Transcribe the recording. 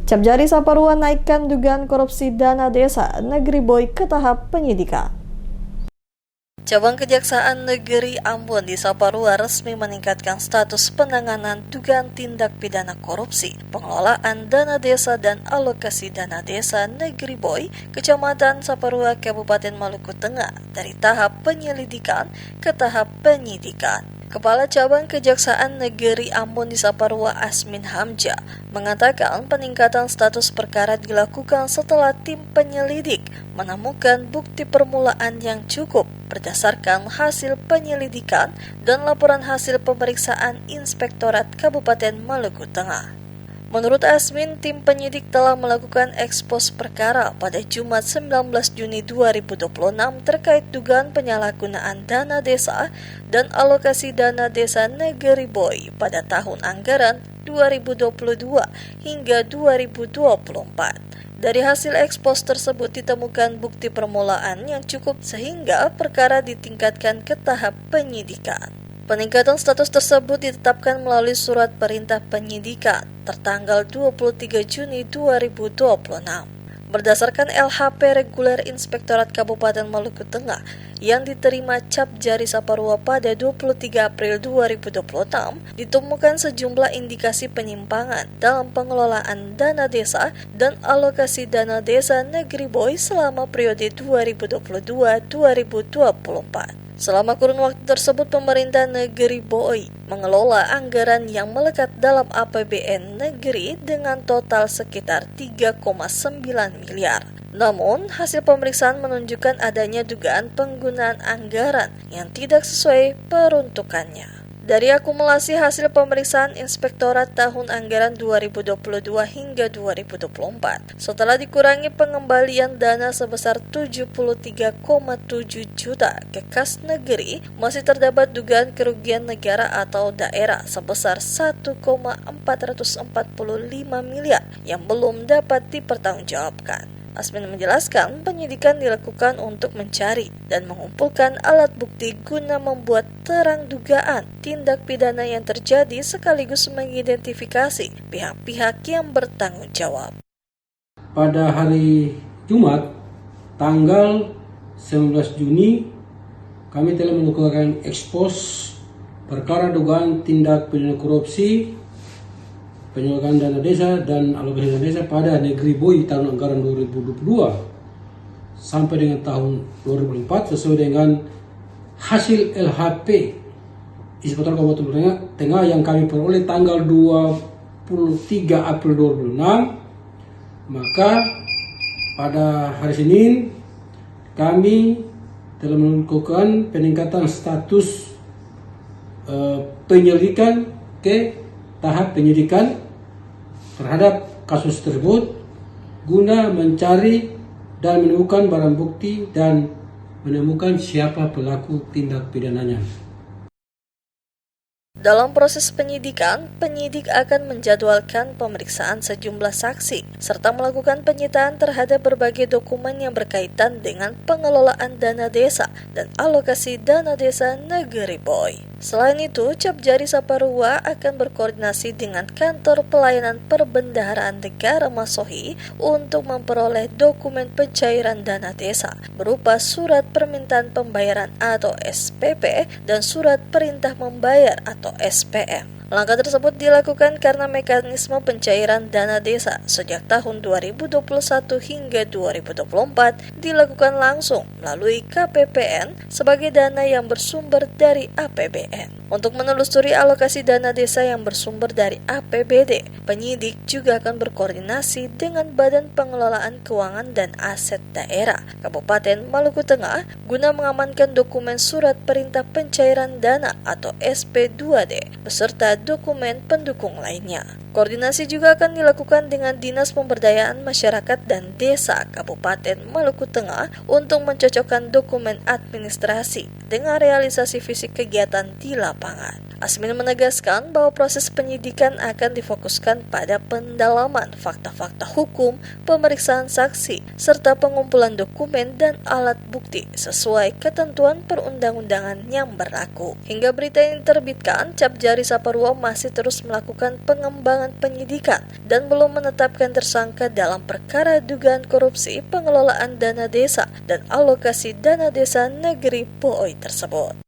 Cap Jari Saparua naikkan dugaan korupsi dana desa Negeri Boy ke tahap penyidikan. Cabang Kejaksaan Negeri Ambon di Saparua resmi meningkatkan status penanganan dugaan tindak pidana korupsi, pengelolaan dana desa dan alokasi dana desa Negeri Boy, Kecamatan Saparua, Kabupaten Maluku Tengah dari tahap penyelidikan ke tahap penyidikan. Kepala Cabang Kejaksaan Negeri Ambon di Saparua, Asmin Hamja, mengatakan peningkatan status perkara dilakukan setelah tim penyelidik menemukan bukti permulaan yang cukup berdasarkan hasil penyelidikan dan laporan hasil pemeriksaan Inspektorat Kabupaten Maluku Tengah. Menurut Asmin, tim penyidik telah melakukan ekspos perkara pada Jumat 19 Juni 2026 terkait dugaan penyalahgunaan dana desa dan alokasi dana desa Negeri Boy pada tahun anggaran 2022 hingga 2024. Dari hasil ekspos tersebut ditemukan bukti permulaan yang cukup sehingga perkara ditingkatkan ke tahap penyidikan. Peningkatan status tersebut ditetapkan melalui surat perintah penyidikan tertanggal 23 Juni 2026. Berdasarkan LHP reguler Inspektorat Kabupaten Maluku Tengah yang diterima Cap Jari Saparua pada 23 April 2026, ditemukan sejumlah indikasi penyimpangan dalam pengelolaan dana desa dan alokasi dana desa Negeri Boy selama periode 2022-2024. Selama kurun waktu tersebut, pemerintah Negeri Boy mengelola anggaran yang melekat dalam APBN negeri dengan total sekitar 3,9 miliar. Namun, hasil pemeriksaan menunjukkan adanya dugaan penggunaan anggaran yang tidak sesuai peruntukannya. Dari akumulasi hasil pemeriksaan Inspektorat tahun anggaran 2022 hingga 2024, setelah dikurangi pengembalian dana sebesar 73,7 juta ke kas negeri, masih terdapat dugaan kerugian negara atau daerah sebesar 1,445 miliar yang belum dapat dipertanggungjawabkan. Asmin menjelaskan penyidikan dilakukan untuk mencari dan mengumpulkan alat bukti guna membuat terang dugaan tindak pidana yang terjadi sekaligus mengidentifikasi pihak-pihak yang bertanggung jawab. Pada hari Jumat, tanggal 19 Juni, kami telah melakukan ekspos perkara dugaan tindak pidana korupsi, penyelenggaraan dana desa dan alokasi dana desa pada Negeri Boy tahun anggaran 2022 sampai dengan tahun 2004 sesuai dengan hasil LHP Inspektorat Kabupaten Tengah yang kami peroleh tanggal 23 April 2006. Maka pada hari Senin kami telah melakukan peningkatan status penyelidikan ke tahap penyidikan terhadap kasus tersebut guna mencari dan menemukan barang bukti dan menemukan siapa pelaku tindak pidananya. Dalam proses penyidikan, penyidik akan menjadwalkan pemeriksaan sejumlah saksi serta melakukan penyitaan terhadap berbagai dokumen yang berkaitan dengan pengelolaan dana desa dan alokasi dana desa Negeri Boy. Selain itu, Cap Jari Saparua akan berkoordinasi dengan Kantor Pelayanan Perbendaharaan Negara Masohi untuk memperoleh dokumen pencairan dana desa berupa surat permintaan pembayaran atau SPP dan surat perintah membayar atau SPM. Langkah tersebut dilakukan karena mekanisme pencairan dana desa sejak tahun 2021 hingga 2024 dilakukan langsung melalui KPPN sebagai dana yang bersumber dari APBN. Untuk menelusuri alokasi dana desa yang bersumber dari APBD, penyidik juga akan berkoordinasi dengan Badan Pengelolaan Keuangan dan Aset Daerah Kabupaten Maluku Tengah guna mengamankan dokumen surat perintah pencairan dana atau SP2D beserta dokumen pendukung lainnya. Koordinasi juga akan dilakukan dengan Dinas Pemberdayaan Masyarakat dan Desa Kabupaten Maluku Tengah untuk mencocokkan dokumen administrasi dengan realisasi fisik kegiatan di lapangan. Asmin menegaskan bahwa proses penyidikan akan difokuskan pada pendalaman fakta-fakta hukum, pemeriksaan saksi, serta pengumpulan dokumen dan alat bukti sesuai ketentuan perundang-undangan yang berlaku. Hingga berita ini diterbitkan, Cap Jari Saparua masih terus melakukan pengembangan perkembangan penyidikan dan belum menetapkan tersangka dalam perkara dugaan korupsi pengelolaan dana desa dan alokasi dana desa negeri Puoi tersebut.